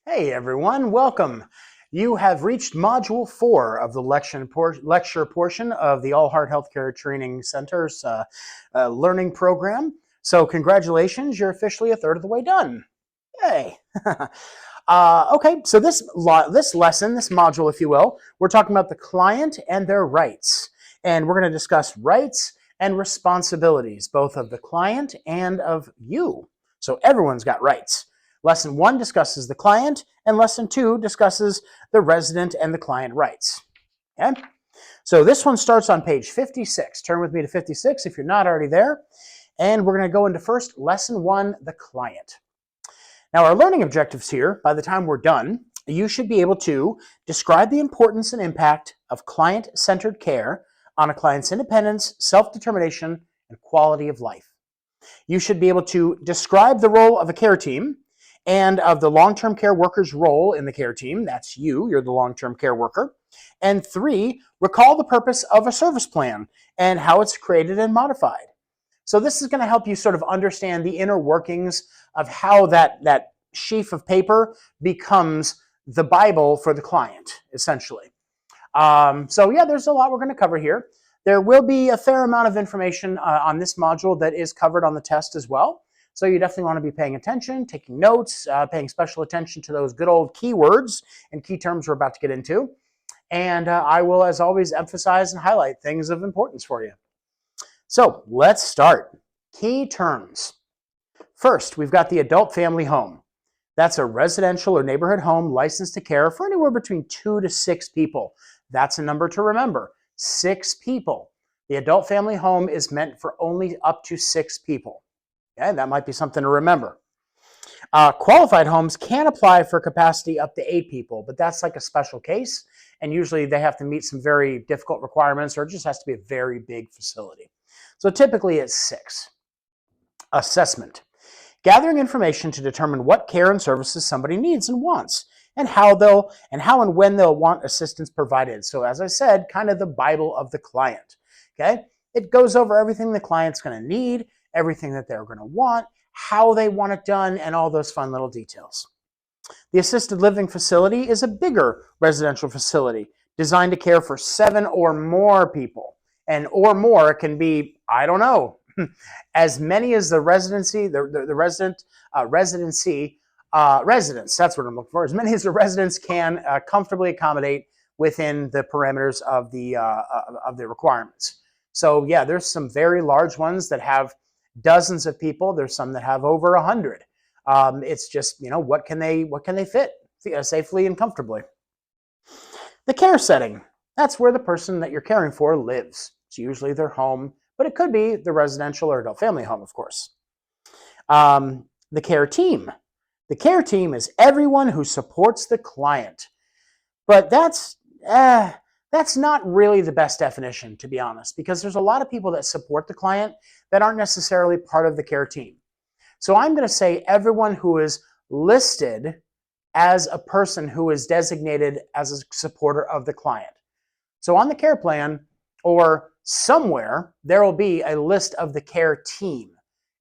Hey everyone, welcome. You have reached Module 4 of the lecture portion of the All Heart Healthcare Training Center's learning program. So congratulations, you're officially a third of the way done. Yay. Okay, so this lesson, this module, if you will, we're talking about the client and their rights. And we're going to discuss rights and responsibilities, both of the client and of you. So everyone's got rights. Lesson 1 discusses the client, and Lesson 2 discusses the resident and the client rights. Okay? So this one starts on page 56. Turn with me to 56 if you're not already there. And we're going to go into first Lesson 1, the client. Now, our learning objectives here, by the time we're done, you should be able to describe the importance and impact of client-centered care on a client's independence, self-determination, and quality of life. You should be able to describe the role of a care team and of the long-term care worker's role in the care team. That's you're the long-term care worker. And 3, recall the purpose of a service plan and how it's created and modified. So this is going to help you sort of understand the inner workings of how that sheaf of paper becomes the Bible for the client, essentially. So yeah, there's a lot we're going to cover here. There will be a fair amount of information on this module that is covered on the test as well. So you definitely want to be paying attention, taking notes, paying special attention to those good old keywords and key terms we're about to get into. And I will, as always, emphasize and highlight things of importance for you. So let's start. Key terms. First, we've got the adult family home. That's a residential or neighborhood home licensed to care for anywhere between 2 to 6 people. That's a number to remember. 6 people. The adult family home is meant for only up to 6 people. Okay, that might be something to remember. Qualified homes can apply for capacity up to 8 people, but that's like a special case, and usually they have to meet some very difficult requirements, or it just has to be a very big facility. So typically it's 6. Assessment. Gathering information to determine what care and services somebody needs and wants, and how and when they'll want assistance provided. So as I said, kind of the Bible of the client. Okay? It goes over everything the client's going to need, everything that they're going to want, how they want it done, and all those fun little details. The assisted living facility is a bigger residential facility designed to care for 7 or more people. And or more can be, I don't know, as many as the residency, residents, that's what I'm looking for, as many as the residents can comfortably accommodate within the parameters of the requirements. So yeah, there's some very large ones that have dozens of people. There's some that have over 100. It's just, what can they fit safely and comfortably. The care setting, that's where the person that you're caring for lives. It's usually their home, but it could be the residential or adult family home, of course. The care team. The care team is everyone who supports the client. But that's not really the best definition, to be honest, because there's a lot of people that support the client that aren't necessarily part of the care team. So I'm going to say everyone who is listed as a person who is designated as a supporter of the client. So on the care plan or somewhere, there will be a list of the care team.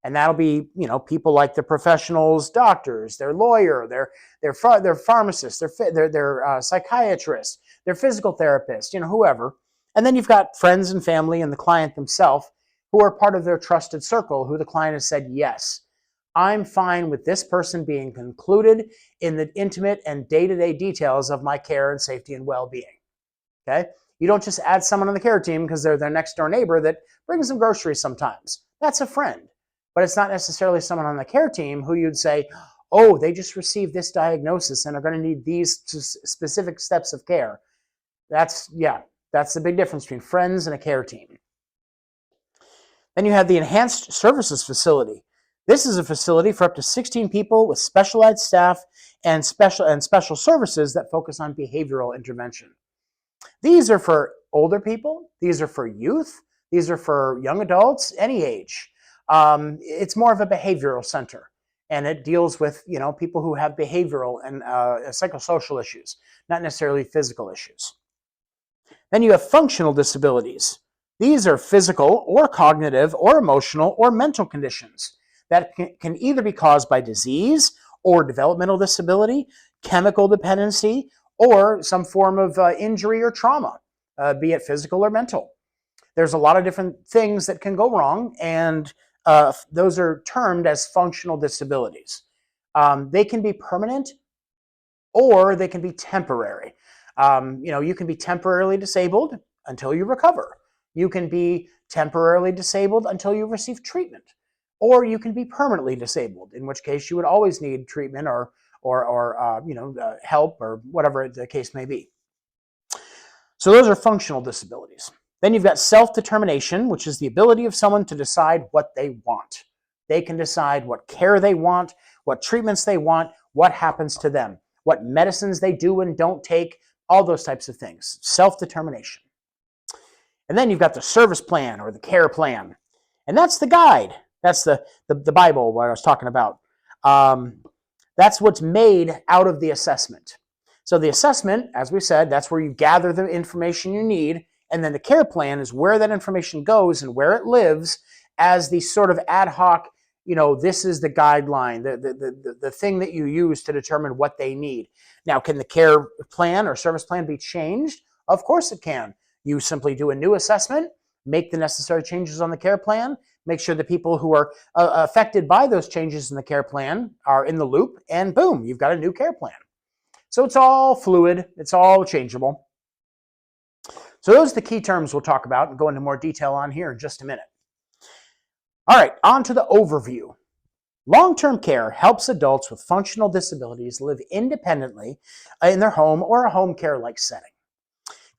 And that'll be, people like the professionals, doctors, their lawyer, their pharmacists, their psychiatrists, their physical therapists, whoever. And then you've got friends and family and the client themselves who are part of their trusted circle, who the client has said, yes, I'm fine with this person being included in the intimate and day-to-day details of my care and safety and well-being. Okay? You don't just add someone on the care team because they're their next door neighbor that brings them groceries sometimes. That's a friend. But it's not necessarily someone on the care team who you'd say, oh, they just received this diagnosis and are going to need these specific steps of care. That's the big difference between friends and a care team. Then you have the enhanced services facility. This is a facility for up to 16 people with specialized staff and special services that focus on behavioral intervention. These are for older people. These are for youth. These are for young adults, any age. It's more of a behavioral center, and it deals with people who have behavioral and psychosocial issues, not necessarily physical issues. Then you have functional disabilities. These are physical or cognitive or emotional or mental conditions that can either be caused by disease or developmental disability, chemical dependency, or some form of injury or trauma, be it physical or mental. There's a lot of different things that can go wrong, and those are termed as functional disabilities. They can be permanent or they can be temporary. You can be temporarily disabled until you recover. You can be temporarily disabled until you receive treatment, or you can be permanently disabled, in which case you would always need treatment or help or whatever the case may be. So those are functional disabilities. Then you've got self-determination, which is the ability of someone to decide what they want. They can decide what care they want, what treatments they want, what happens to them, what medicines they do and don't take, all those types of things. Self-determination. And then you've got the service plan or the care plan. And that's the guide. That's the Bible, what I was talking about. That's what's made out of the assessment. So the assessment, as we said, that's where you gather the information you need, and then the care plan is where that information goes and where it lives as the sort of ad hoc, this is the guideline, the thing that you use to determine what they need. Now, can the care plan or service plan be changed? Of course it can. You simply do a new assessment, make the necessary changes on the care plan, make sure the people who are affected by those changes in the care plan are in the loop, and boom, you've got a new care plan. So it's all fluid, it's all changeable. So those are the key terms we'll talk about and go into more detail on here in just a minute. All right, on to the overview. Long-term care helps adults with functional disabilities live independently in their home or a home care-like setting.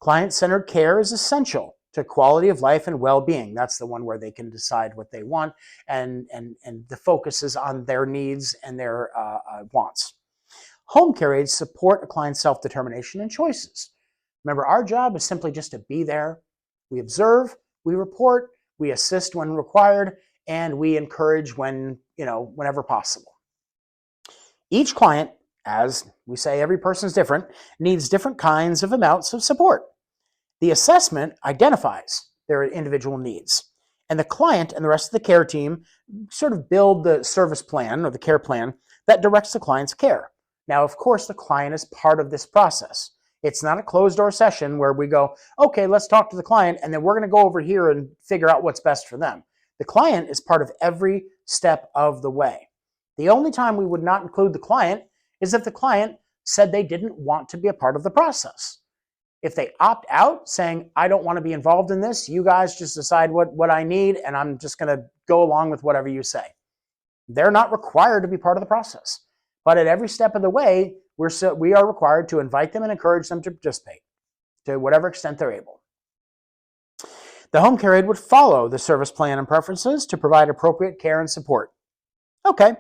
Client-centered care is essential to quality of life and well-being. That's the one where they can decide what they want, and the focus is on their needs and their wants. Home care aides support a client's self-determination and choices. Remember, our job is simply just to be there. We observe, we report, we assist when required, and we encourage whenever possible. Each client, as we say, every person is different, needs different kinds of amounts of support. The assessment identifies their individual needs, and the client and the rest of the care team sort of build the service plan or the care plan that directs the client's care. Now, of course, the client is part of this process. It's not a closed-door session where we go, okay, let's talk to the client, and then we're going to go over here and figure out what's best for them. The client is part of every step of the way. The only time we would not include the client is if the client said they didn't want to be a part of the process. If they opt out saying, I don't want to be involved in this, you guys just decide what I need, and I'm just going to go along with whatever you say. They're not required to be part of the process. But at every step of the way, we are required to invite them and encourage them to participate to whatever extent they're able. The home care aide would follow the service plan and preferences to provide appropriate care and support. Okay,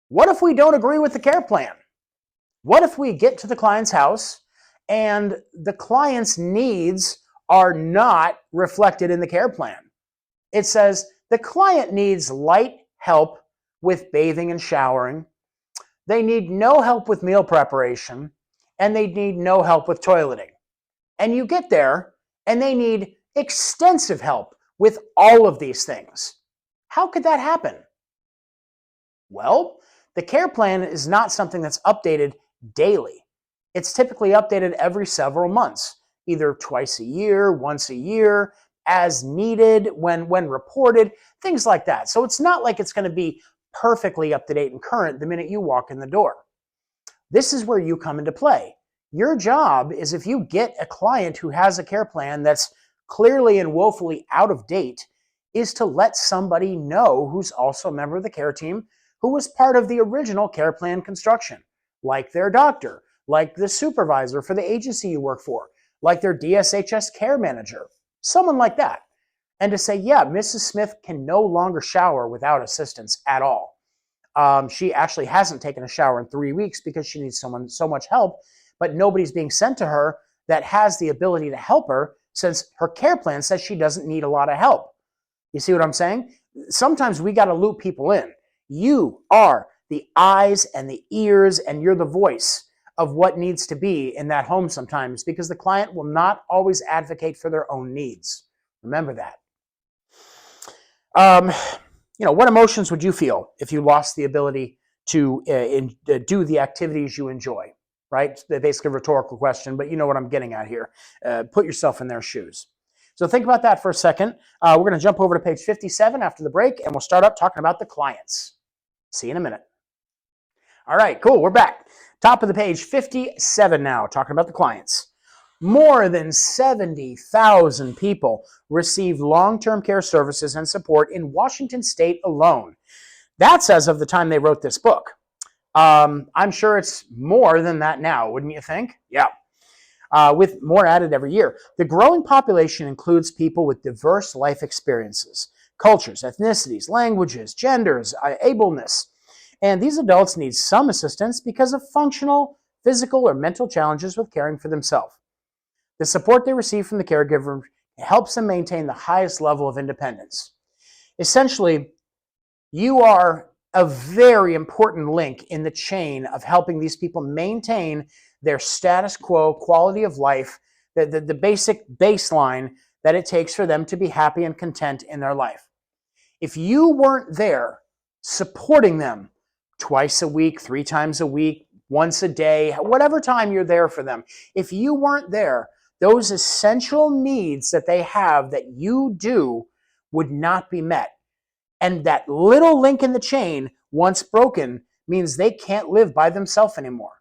what if we don't agree with the care plan? What if we get to the client's house and the client's needs are not reflected in the care plan? It says the client needs light help with bathing and showering. They need no help with meal preparation, and they need no help with toileting. And you get there, and they need extensive help with all of these things. How could that happen? Well, the care plan is not something that's updated daily. It's typically updated every several months, either twice a year, once a year, as needed, when reported, things like that. So it's not like it's going to be perfectly up to date and current the minute you walk in the door. This is where you come into play. Your job is, if you get a client who has a care plan that's clearly and woefully out of date, is to let somebody know who's also a member of the care team who was part of the original care plan construction, like their doctor, like the supervisor for the agency you work for, like their DSHS care manager, someone like that. And to say, yeah, Mrs. Smith can no longer shower without assistance at all. She actually hasn't taken a shower in 3 weeks because she needs so much help, but nobody's being sent to her that has the ability to help her, since her care plan says she doesn't need a lot of help. You see what I'm saying? Sometimes we got to loop people in. You are the eyes and the ears, and you're the voice of what needs to be in that home sometimes, because the client will not always advocate for their own needs. Remember that. What emotions would you feel if you lost the ability do the activities you enjoy, right? It's basically a rhetorical question, but you know what I'm getting at here. Put yourself in their shoes. So think about that for a second. We're going to jump over to page 57 after the break, and we'll start up talking about the clients. See you in a minute. All right, cool. We're back. Top of the page, 57 now, talking about the clients. More than 70,000 people receive long-term care services and support in Washington state alone. That's as of the time they wrote this book. I'm sure it's more than that now, wouldn't you think? Yeah. With more added every year. The growing population includes people with diverse life experiences, cultures, ethnicities, languages, genders, ableness. And these adults need some assistance because of functional, physical, or mental challenges with caring for themselves. The support they receive from the caregiver helps them maintain the highest level of independence. Essentially, you are a very important link in the chain of helping these people maintain their status quo quality of life, the basic baseline that it takes for them to be happy and content in their life. If you weren't there supporting them twice a week, 3 times a week, once a day, whatever time you're there for them, if you weren't there, those essential needs that they have that you do would not be met. And that little link in the chain, once broken, means they can't live by themselves anymore.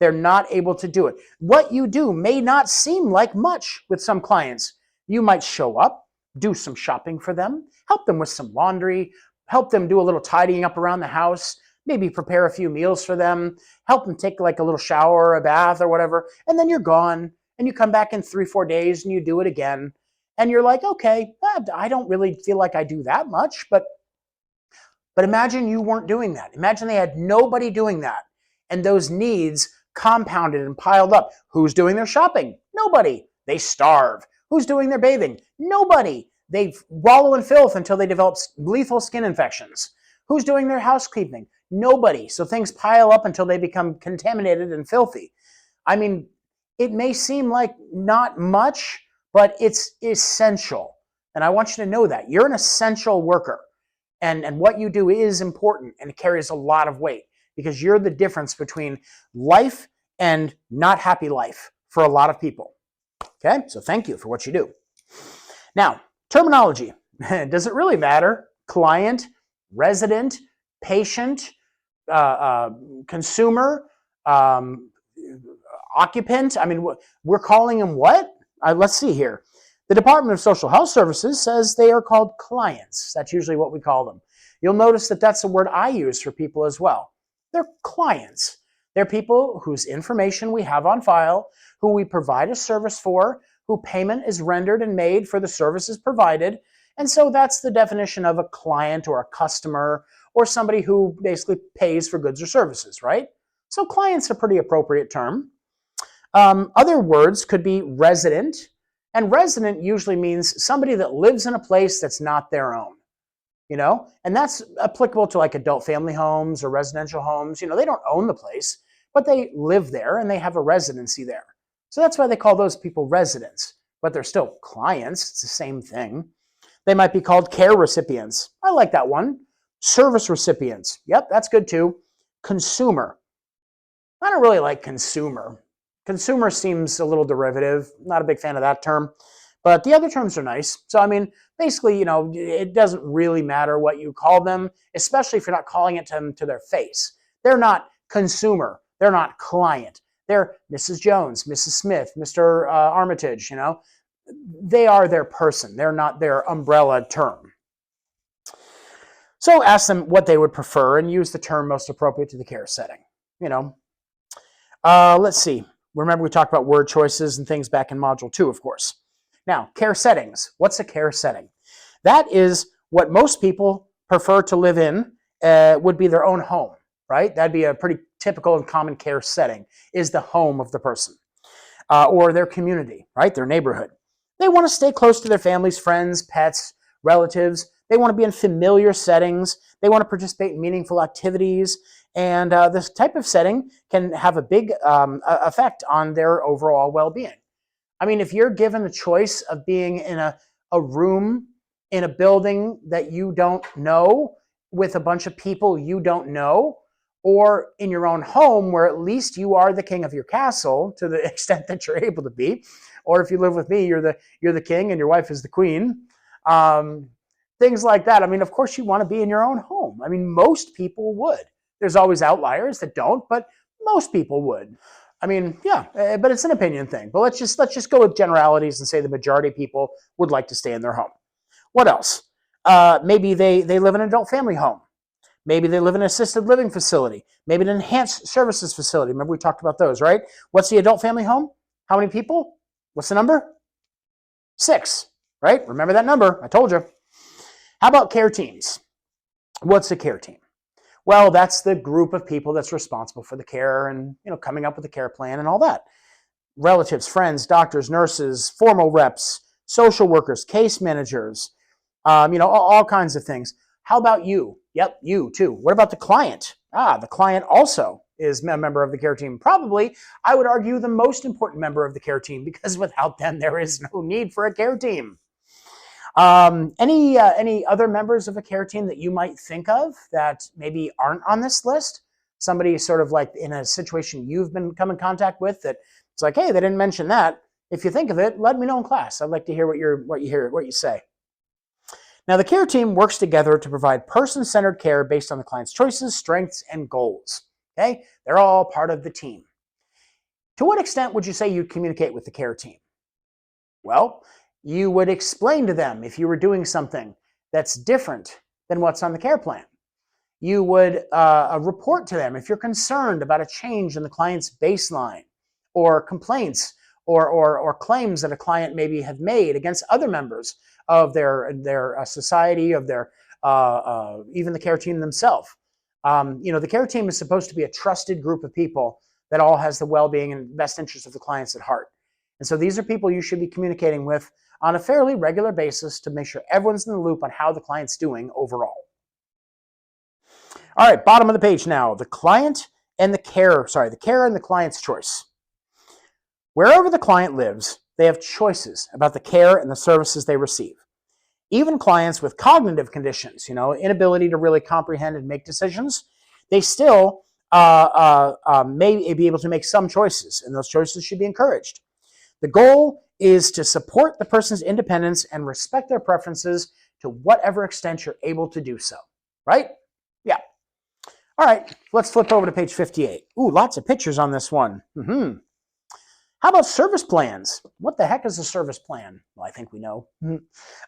They're not able to do it. What you do may not seem like much with some clients. You might show up, do some shopping for them, help them with some laundry, help them do a little tidying up around the house, maybe prepare a few meals for them, help them take like a little shower or a bath or whatever, and then you're gone. And you come back in 3-4 days and you do it again. And you're like, okay, I don't really feel like I do that much, but imagine you weren't doing that. Imagine they had nobody doing that. And those needs compounded and piled up. Who's doing their shopping? Nobody. They starve. Who's doing their bathing? Nobody. They wallow in filth until they develop lethal skin infections. Who's doing their housekeeping? Nobody. So things pile up until they become contaminated and filthy. I mean, it may seem like not much, but it's essential. And I want you to know that. You're an essential worker. And what you do is important and it carries a lot of weight because you're the difference between life and not happy life for a lot of people. Okay, so thank you for what you do. Now, terminology. Does it really matter? Client, resident, patient, consumer, occupant? I mean, we're calling them what? Let's see here. The Department of Social Health Services says they are called clients. That's usually what we call them. You'll notice that that's a word I use for people as well. They're clients. They're people whose information we have on file, who we provide a service for, who payment is rendered and made for the services provided. And so that's the definition of a client or a customer or somebody who basically pays for goods or services, right? So client's a pretty appropriate term. Other words could be resident. And resident usually means somebody that lives in a place that's not their own, you know? And that's applicable to like adult family homes or residential homes. You know, they don't own the place, but they live there and they have a residency there. So that's why they call those people residents, but they're still clients. It's the same thing. They might be called care recipients. I like that one. Service recipients. Yep, that's good too. Consumer. I don't really like consumer. Consumer seems a little derivative. Not a big fan of that term. But the other terms are nice. So, I mean, basically, you know, it doesn't really matter what you call them, especially if you're not calling it to them to their face. They're not consumer. They're not client. They're Mrs. Jones, Mrs. Smith, Mr. Armitage, you know. They are their person. They're not their umbrella term. So ask them what they would prefer and use the term most appropriate to the care setting, you know. Let's see. Remember we talked about word choices and things back in Module 2, of course. Now, care settings. What's a care setting? That is what most people prefer to live in, would be their own home, right? That'd be a pretty typical and common care setting, is the home of the person or their community, right? Their neighborhood. They want to stay close to their families, friends, pets, relatives. They want to be in familiar settings. They want to participate in meaningful activities. And this type of setting can have a big effect on their overall well-being. I mean, if you're given the choice of being in a room in a building that you don't know with a bunch of people you don't know, or in your own home where at least you are the king of your castle to the extent that you're able to be. Or if you live with me, you're the king and your wife is the queen. Things like that. I mean, of course you want to be in your own home. I mean, most people would. There's always outliers that don't, but most people would. I mean, yeah, but it's an opinion thing. But let's just go with generalities and say the majority of people would like to stay in their home. What else? Maybe they live in an adult family home. Maybe they live in an assisted living facility. Maybe an enhanced services facility. Remember we talked about those, right? What's the adult family home? How many people? What's the number? 6, right? Remember that number. I told you. How about care teams? What's a care team? Well, that's the group of people that's responsible for the care and, coming up with a care plan and all that. Relatives, friends, doctors, nurses, formal reps, social workers, case managers, all kinds of things. How about you? Yep, you too. What about the client? The client also is a member of the care team. Probably, I would argue, the most important member of the care team, because without them, there is no need for a care team. Any other members of a care team that you might think of that maybe aren't on this list? Somebody sort of like in a situation you've been come in contact with that it's like, hey, they didn't mention that. If you think of it, let me know in class. I'd like to hear what you say. Now, the care team works together to provide person-centered care based on the client's choices, strengths, and goals. Okay, they're all part of the team. To what extent would you say you communicate with the care team? Well, you would explain to them if you were doing something that's different than what's on the care plan. You would report to them if you're concerned about a change in the client's baseline or complaints or claims that a client maybe have made against other members of their society, of their even the care team themselves. The care team is supposed to be a trusted group of people that all has the well-being and best interest of the clients at heart. And so these are people you should be communicating with on a fairly regular basis to make sure everyone's in the loop on how the client's doing overall. All right, bottom of the page now, the care and the client's choice. Wherever the client lives, they have choices about the care and the services they receive. Even clients with cognitive conditions, inability to really comprehend and make decisions, they still may be able to make some choices, and those choices should be encouraged. The goal is to support the person's independence and respect their preferences to whatever extent you're able to do so, right? Yeah. All right, let's flip over to page 58. Ooh, lots of pictures on this one. How about service plans? What the heck is a service plan? Well, I think we know.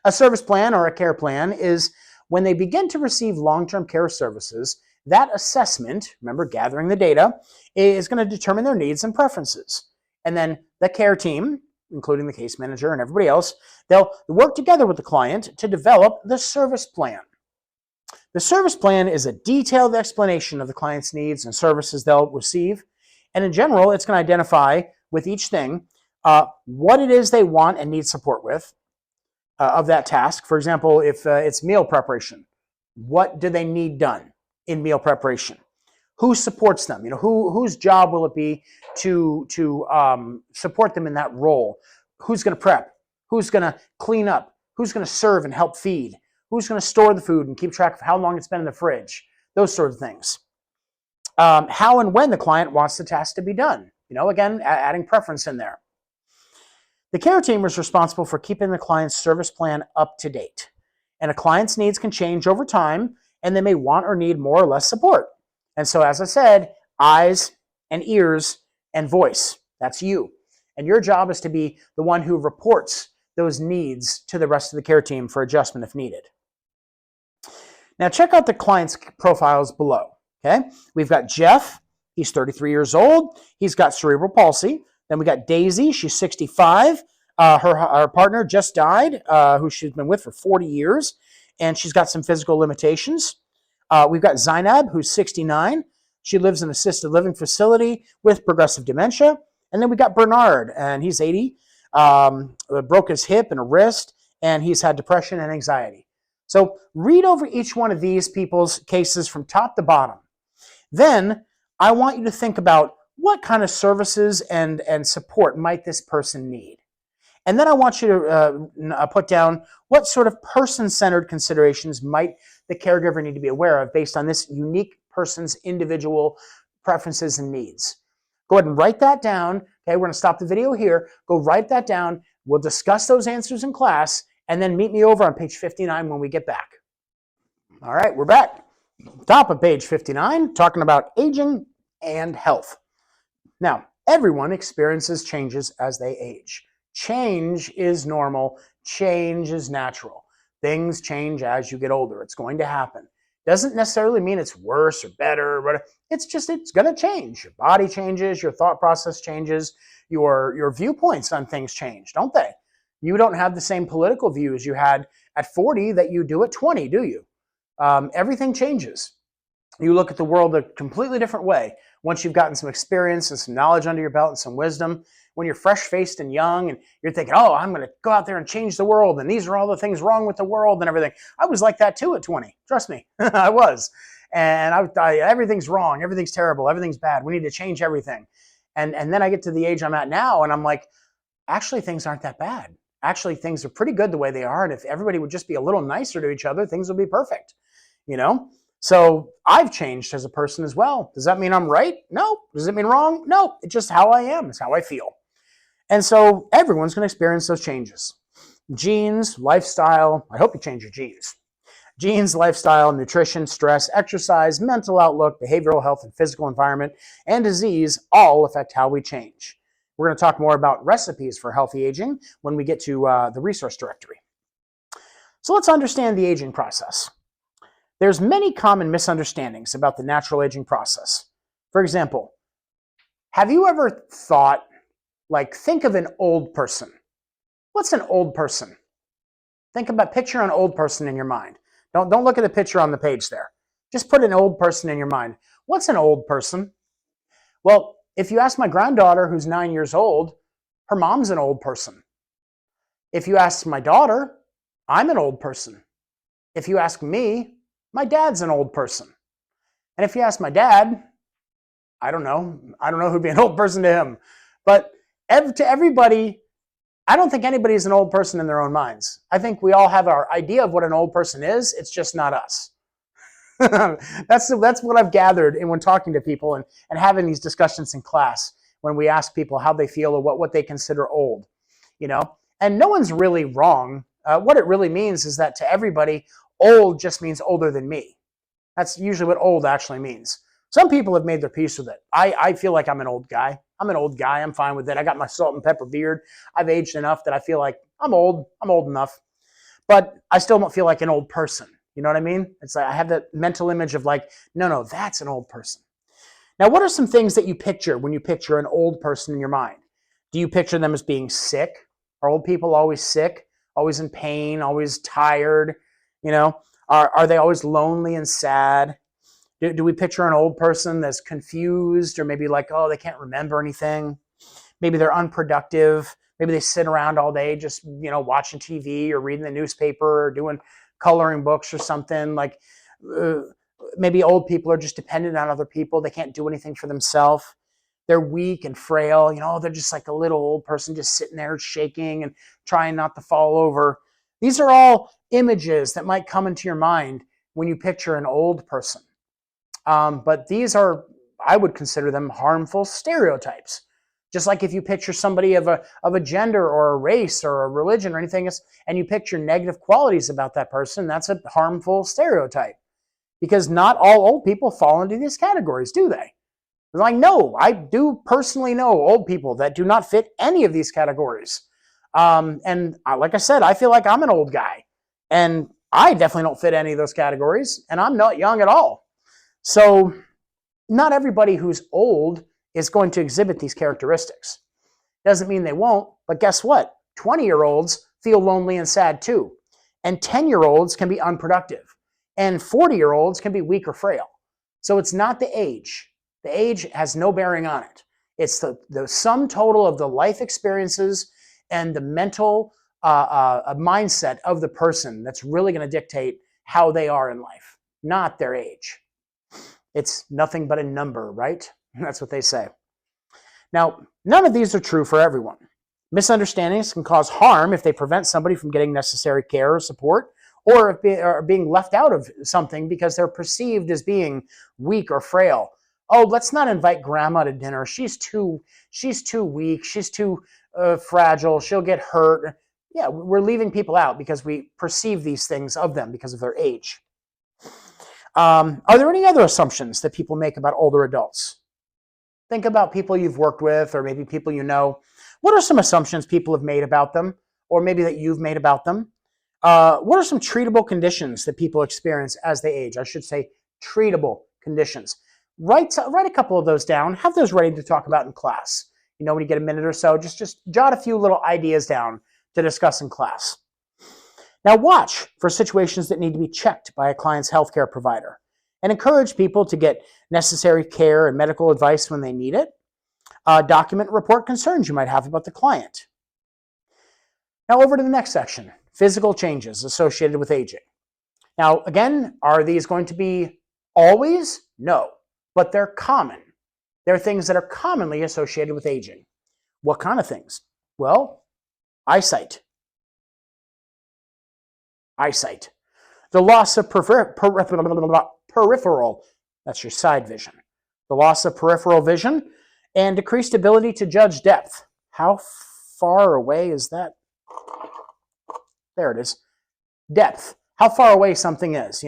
A service plan or a care plan is when they begin to receive long-term care services, that assessment, remember gathering the data, is going to determine their needs and preferences. And then the care team, including the case manager and everybody else, they'll work together with the client to develop the service plan. The service plan is a detailed explanation of the client's needs and services they'll receive. And in general, it's going to identify with each thing what it is they want and need support with of that task. For example, if it's meal preparation, what do they need done in meal preparation? Who supports them? Whose job will it be to support them in that role? Who's going to prep? Who's going to clean up? Who's going to serve and help feed? Who's going to store the food and keep track of how long it's been in the fridge? Those sort of things. How and when the client wants the task to be done. Again, adding preference in there. The care team is responsible for keeping the client's service plan up to date. And a client's needs can change over time, and they may want or need more or less support. And so, as I said, eyes and ears and voice, that's you. And your job is to be the one who reports those needs to the rest of the care team for adjustment if needed. Now, check out the client's profiles below. Okay, we've got Jeff. He's 33 years old. He's got cerebral palsy. Then we got Daisy. She's 65. Her partner just died, who she's been with for 40 years, and she's got some physical limitations. We've got Zainab, who's 69. She lives in an assisted living facility with progressive dementia. And then we got Bernard, and he's 80. Broke his hip and a wrist, and he's had depression and anxiety. So read over each one of these people's cases from top to bottom. Then I want you to think about what kind of services and support might this person need. And then I want you to put down what sort of person-centered considerations might the caregiver need to be aware of based on this unique person's individual preferences and needs. Go ahead and write that down. Okay, we're going to stop the video here. Go write that down. We'll discuss those answers in class, and then meet me over on page 59 when we get back. All right, we're back. Top of page 59, talking about aging and health. Now, everyone experiences changes as they age. Change is normal. Change is natural. Things change as you get older. It's going to happen. Doesn't necessarily mean it's worse or better. But it's going to change. Your body changes. Your thought process changes. Your viewpoints on things change, don't they? You don't have the same political views you had at 40 that you do at 20, do you? Everything changes. You look at the world a completely different way once you've gotten some experience and some knowledge under your belt and some wisdom. When you're fresh-faced and young and you're thinking, oh, I'm going to go out there and change the world, and these are all the things wrong with the world and everything. I was like that too at 20. Trust me, I was. And everything's wrong, everything's terrible, everything's bad. We need to change everything. And then I get to the age I'm at now, and I'm like, actually, things aren't that bad. Actually, things are pretty good the way they are. And if everybody would just be a little nicer to each other, things would be perfect, you know? So I've changed as a person as well. Does that mean I'm right? No. Does it mean wrong? No. It's just how I am. It's how I feel. And so everyone's going to experience those changes. Genes, lifestyle. I hope you change your genes. Genes, lifestyle, nutrition, stress, exercise, mental outlook, behavioral health, and physical environment, and disease all affect how we change. We're going to talk more about recipes for healthy aging when we get to the resource directory. So let's understand the aging process. There's many common misunderstandings about the natural aging process. For example, have you ever thought, think of an old person. What's an old person? Picture an old person in your mind. Don't look at the picture on the page there. Just put an old person in your mind. What's an old person? Well, if you ask my granddaughter who's 9 years old, her mom's an old person. If you ask my daughter, I'm an old person. If you ask me, my dad's an old person. And if you ask my dad, I don't know who'd be an old person to him. But to everybody, I don't think anybody's an old person in their own minds. I think we all have our idea of what an old person is. It's just not us. That's what I've gathered when talking to people and having these discussions in class when we ask people how they feel or what they consider old. And no one's really wrong. What it really means is that to everybody, old just means older than me. That's usually what old actually means. Some people have made their peace with it. I feel like I'm an old guy. I'm an old guy. I'm fine with it. I got my salt and pepper beard. I've aged enough that I feel like I'm old. I'm old enough. But I still don't feel like an old person. You know what I mean? It's like I have that mental image of no, that's an old person. Now, what are some things that you picture when you picture an old person in your mind? Do you picture them as being sick? Are old people always sick? Always in pain? Always tired? Are they always lonely and sad? Do we picture an old person that's confused or maybe they can't remember anything? Maybe they're unproductive. Maybe they sit around all day just, watching TV or reading the newspaper or doing coloring books or something. Maybe old people are just dependent on other people. They can't do anything for themselves. They're weak and frail. They're just like a little old person just sitting there shaking and trying not to fall over. These are all images that might come into your mind when you picture an old person. But these are, I would consider them harmful stereotypes. Just like if you picture somebody of a gender or a race or a religion or anything else, and you picture negative qualities about that person, that's a harmful stereotype. Because not all old people fall into these categories, do they? No, I do personally know old people that do not fit any of these categories. Like I said, I feel like I'm an old guy. And I definitely don't fit any of those categories. And I'm not young at all. So not everybody who's old is going to exhibit these characteristics. Doesn't mean they won't, but guess what? 20-year-olds feel lonely and sad too. And 10-year-olds can be unproductive. And 40-year-olds can be weak or frail. So it's not the age. The age has no bearing on it. It's the sum total of the life experiences and the mental mindset of the person that's really going to dictate how they are in life, not their age. It's nothing but a number, right? That's what they say. Now, none of these are true for everyone. Misunderstandings can cause harm if they prevent somebody from getting necessary care or support, or are being left out of something because they're perceived as being weak or frail. Oh, let's not invite grandma to dinner. She's too weak. She's too fragile. She'll get hurt. Yeah, we're leaving people out because we perceive these things of them because of their age. Are there any other assumptions that people make about older adults? Think about people you've worked with or maybe people you know. What are some assumptions people have made about them, or maybe that you've made about them? What are some treatable conditions that people experience as they age? I should say treatable conditions. Write a couple of those down. Have those ready to talk about in class. When you get a minute or so, just jot a few little ideas down to discuss in class. Now watch for situations that need to be checked by a client's healthcare provider and encourage people to get necessary care and medical advice when they need it. Document and report concerns you might have about the client. Now over to the next section, physical changes associated with aging. Now again, are these going to be always? No, but they're common. They're things that are commonly associated with aging. What kind of things? Well, eyesight. The loss of peripheral, that's your side vision. The loss of peripheral vision and decreased ability to judge depth. How far away is that? There it is. Depth. How far away something is,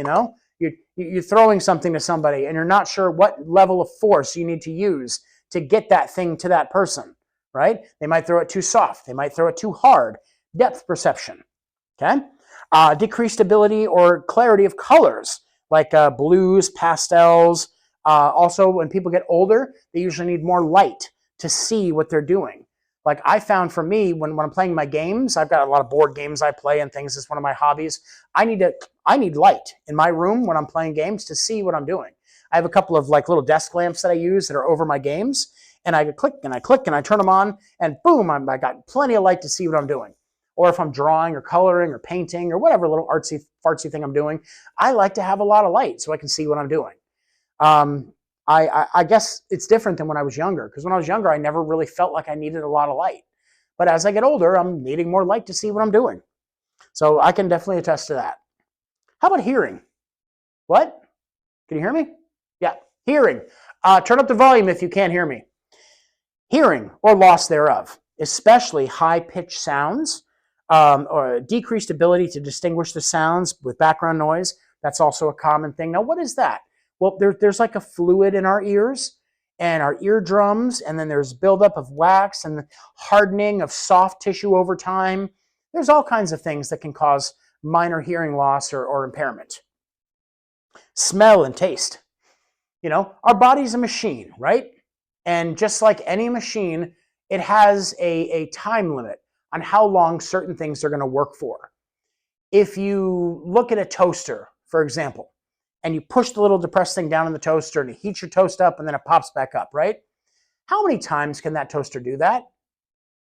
You're throwing something to somebody and you're not sure what level of force you need to use to get that thing to that person, right? They might throw it too soft. They might throw it too hard. Depth perception, okay? Decreased ability or clarity of colors, like blues, pastels. Also, when people get older, they usually need more light to see what they're doing. Like I found for me, when I'm playing my games, I've got a lot of board games I play and things. It's one of my hobbies. I need light in my room when I'm playing games to see what I'm doing. I have a couple of like little desk lamps that I use that are over my games, and I click and I click and I turn them on, and boom, I got plenty of light to see what I'm doing. Or if I'm drawing or coloring or painting or whatever little artsy fartsy thing I'm doing, I like to have a lot of light so I can see what I'm doing. I guess it's different than when I was younger, because when I was younger, I never really felt like I needed a lot of light. But as I get older, I'm needing more light to see what I'm doing. So I can definitely attest to that. How about hearing? What? Can you hear me? Yeah, hearing. Turn up the volume if you can't hear me. Hearing or loss thereof, especially high-pitched sounds, or decreased ability to distinguish the sounds with background noise. That's also a common thing. Now, what is that? Well, there's like a fluid in our ears and our eardrums, and then there's buildup of wax and hardening of soft tissue over time. There's all kinds of things that can cause minor hearing loss or impairment. Smell and taste. Our body's a machine, right? And just like any machine, it has a time limit on how long certain things are going to work for. If you look at a toaster, for example, and you push the little depressed thing down in the toaster and it heats your toast up and then it pops back up, right? How many times can that toaster do that?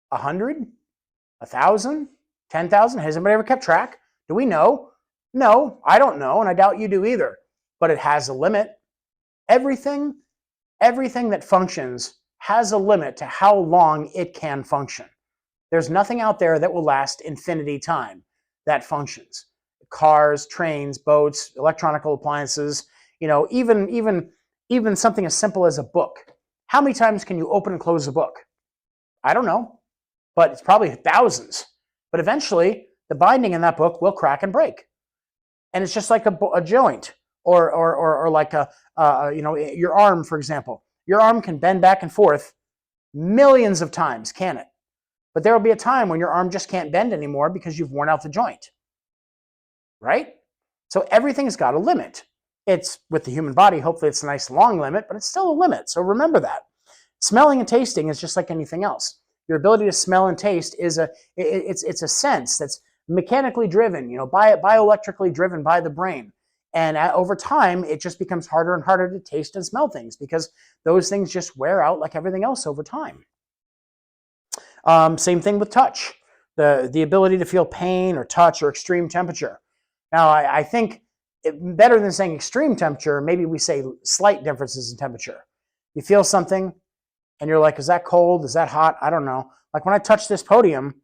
100? 1,000? 10,000? Has anybody ever kept track? Do we know? No, I don't know, and I doubt you do either. But it has a limit. Everything that functions has a limit to how long it can function. There's nothing out there that will last infinity time that functions. Cars, trains, boats, electronic appliances, even something as simple as a book. How many times can you open and close a book? I don't know, but it's probably thousands. But eventually, the binding in that book will crack and break. And it's just like a joint, or like your arm, for example. Your arm can bend back and forth millions of times, can it? But there will be a time when your arm just can't bend anymore because you've worn out the joint. Right? So everything's got a limit. It's with the human body, hopefully it's a nice long limit, but it's still a limit. So remember that. Smelling and tasting is just like anything else. Your ability to smell and taste is it's a sense that's mechanically driven, bioelectrically driven by the brain. And over time, it just becomes harder and harder to taste and smell things because those things just wear out like everything else over time. Same thing with touch. The ability to feel pain or touch or extreme temperature. Now, I think better than saying extreme temperature, maybe we say slight differences in temperature. You feel something and you're like, is that cold? Is that hot? I don't know. Like when I touch this podium,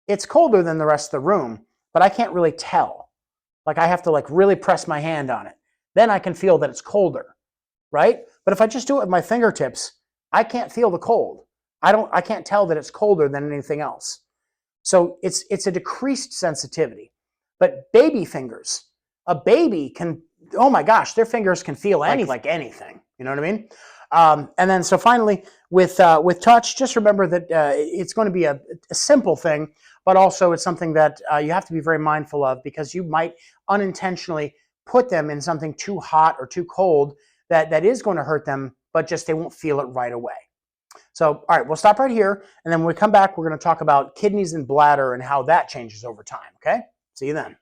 it's colder than the rest of the room, but I can't really tell. Like I have to like really press my hand on it. Then I can feel that it's colder, right? But if I just do it with my fingertips, I can't feel the cold. I can't tell that it's colder than anything else. So it's a decreased sensitivity. But baby fingers, a baby can, oh my gosh, their fingers can feel anything. Like anything. You know what I mean? And then so finally with touch, just remember that it's going to be a simple thing, but also it's something that you have to be very mindful of, because you might unintentionally put them in something too hot or too cold that is going to hurt them, but just they won't feel it right away. So, all right, we'll stop right here. And then when we come back, we're going to talk about kidneys and bladder and how that changes over time. Okay? See you then.